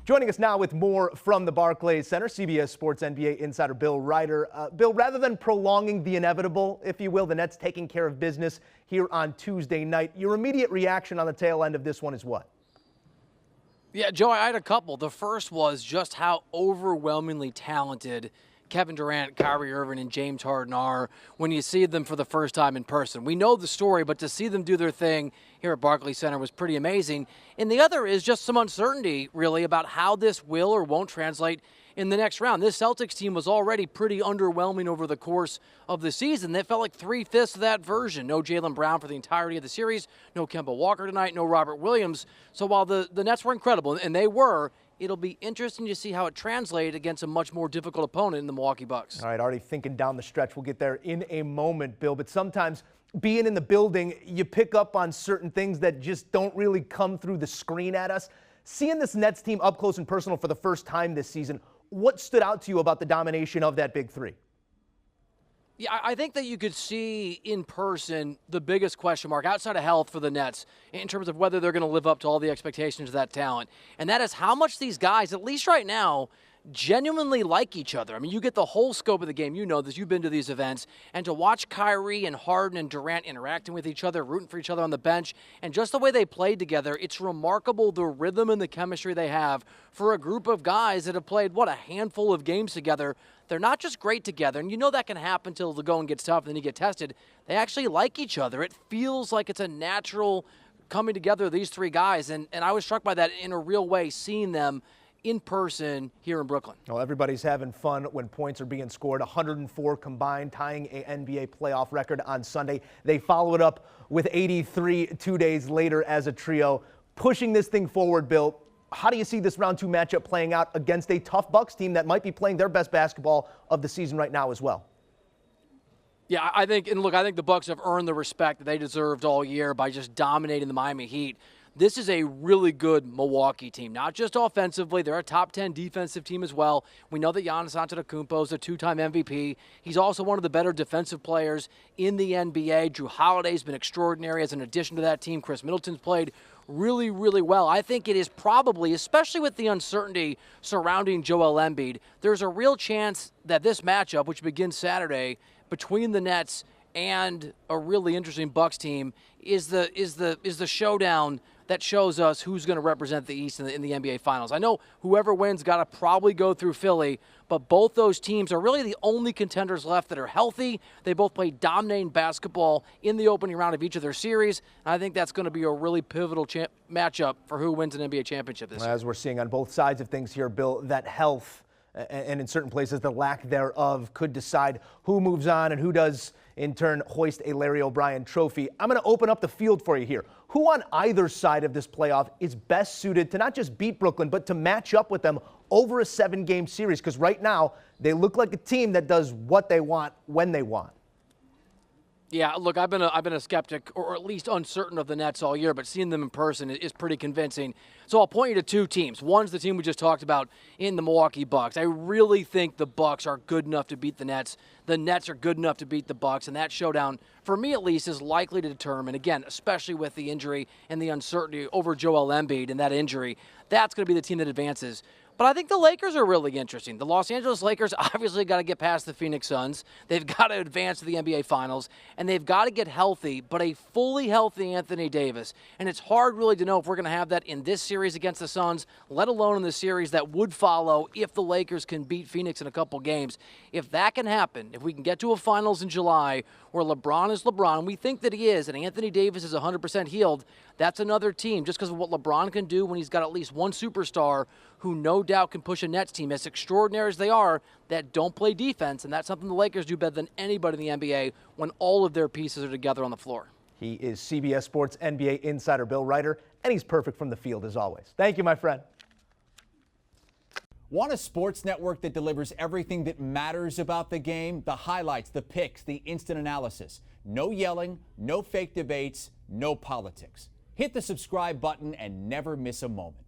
Joining us now with more from the Barclays Center, CBS Sports NBA insider Bill Reiter. Bill, rather than prolonging the inevitable, if you will, the Nets taking care of business here on Tuesday night, your immediate reaction on the tail end of this one is what? Yeah, Joe, I had a couple. The first was just how overwhelmingly talented Kevin Durant, Kyrie Irving, and James Harden are when you see them for the first time in person. We know the story, but to see them do their thing here at Barclays Center was pretty amazing. And the other is just some uncertainty, really, about how this will or won't translate in the next round. This Celtics team was already pretty underwhelming over the course of the season. They felt like 3/5 of that version. No Jaylen Brown for the entirety of the series, no Kemba Walker tonight, no Robert Williams. So while the Nets were incredible, and they were, it'll be interesting to see how it translated against a much more difficult opponent in the Milwaukee Bucks. All right, already thinking down the stretch. We'll get there in a moment, Bill. But sometimes being in the building, you pick up on certain things that just don't really come through the screen at us. Seeing this Nets team up close and personal for the first time this season, what stood out to you about the domination of that big three? Yeah, I think that you could see in person the biggest question mark outside of health for the Nets in terms of whether they're going to live up to all the expectations of that talent. And that is how much these guys, at least right now, genuinely like each other. I mean, you get the whole scope of the game. You know this. You've been to these events. And to watch Kyrie and Harden and Durant interacting with each other, rooting for each other on the bench, and just the way they played together, it's remarkable the rhythm and the chemistry they have for a group of guys that have played, a handful of games together. They're not just great together, and you know that can happen until the going gets tough and then you get tested. They actually like each other. It feels like it's a natural coming together of these three guys, and I was struck by that in a real way, seeing them in person here in Brooklyn. Well, everybody's having fun when points are being scored. 104 combined, tying an NBA playoff record on Sunday. They follow it up with 83 2 days later as a trio. Pushing this thing forward, Bill, how do you see this round two matchup playing out against a tough Bucks team that might be playing their best basketball of the season right now as well? Yeah, I think the Bucks have earned the respect that they deserved all year by just dominating the Miami Heat. This is a really good Milwaukee team, not just offensively. They're a top 10 defensive team as well. We know that Giannis Antetokounmpo is a two-time MVP. He's also one of the better defensive players in the NBA. Drew Holiday's been extraordinary as an addition to that team. Chris Middleton's played really, really well. I think it is probably, especially with the uncertainty surrounding Joel Embiid, there's a real chance that this matchup, which begins Saturday, between the Nets and a really interesting Bucks team, is the showdown that shows us who's going to represent the East in the NBA Finals. I know whoever wins got to probably go through Philly, but both those teams are really the only contenders left that are healthy. They both play dominating basketball in the opening round of each of their series. And I think that's going to be a really pivotal matchup for who wins an NBA championship this year. As we're seeing on both sides of things here, Bill, that health and in certain places the lack thereof could decide who moves on and who does in turn hoist a Larry O'Brien trophy. I'm going to open up the field for you here. Who on either side of this playoff is best suited to not just beat Brooklyn, but to match up with them over a 7-game series? Because right now, they look like a team that does what they want when they want. Yeah, look, I've been a skeptic, or at least uncertain of the Nets all year, but seeing them in person is pretty convincing. So I'll point you to two teams. One's the team we just talked about in the Milwaukee Bucks. I really think the Bucks are good enough to beat the Nets. The Nets are good enough to beat the Bucks, and that showdown, for me at least, is likely to determine, again, especially with the injury and the uncertainty over Joel Embiid and that injury, that's going to be the team that advances. But I think the Lakers are really interesting. The Los Angeles Lakers obviously got to get past the Phoenix Suns. They've got to advance to the NBA Finals, and they've got to get healthy, but a fully healthy Anthony Davis. And it's hard really to know if we're going to have that in this series against the Suns, let alone in the series that would follow if the Lakers can beat Phoenix in a couple games. If that can happen, if we can get to a Finals in July where LeBron is LeBron, and we think that he is, and Anthony Davis is 100% healed, that's another team just because of what LeBron can do when he's got at least one superstar who no doubt can push a Nets team, as extraordinary as they are, that don't play defense, and that's something the Lakers do better than anybody in the NBA when all of their pieces are together on the floor. He is CBS Sports NBA insider Bill Reiter, and he's perfect from the field as always. Thank you, my friend. Want a sports network that delivers everything that matters about the game? The highlights, the picks, the instant analysis. No yelling, no fake debates, no politics. Hit the subscribe button and never miss a moment.